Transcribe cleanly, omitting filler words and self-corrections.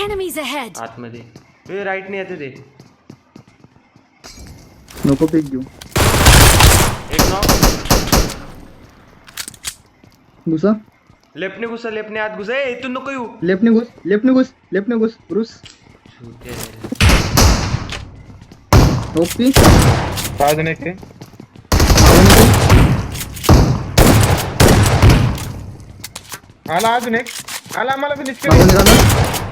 Enemies ahead. आतमध्ये ए right नाही येते ते नको पिक घेऊ एक नॉक घुसा लेफ्टने घुसा लेफ्टने आत घुसा ए इथून नको येऊ लेफ्टने घुस ब्रूस झुके ओपी अजून एक आहे. आला अजून एक आला मला फिनिश मागून निघाला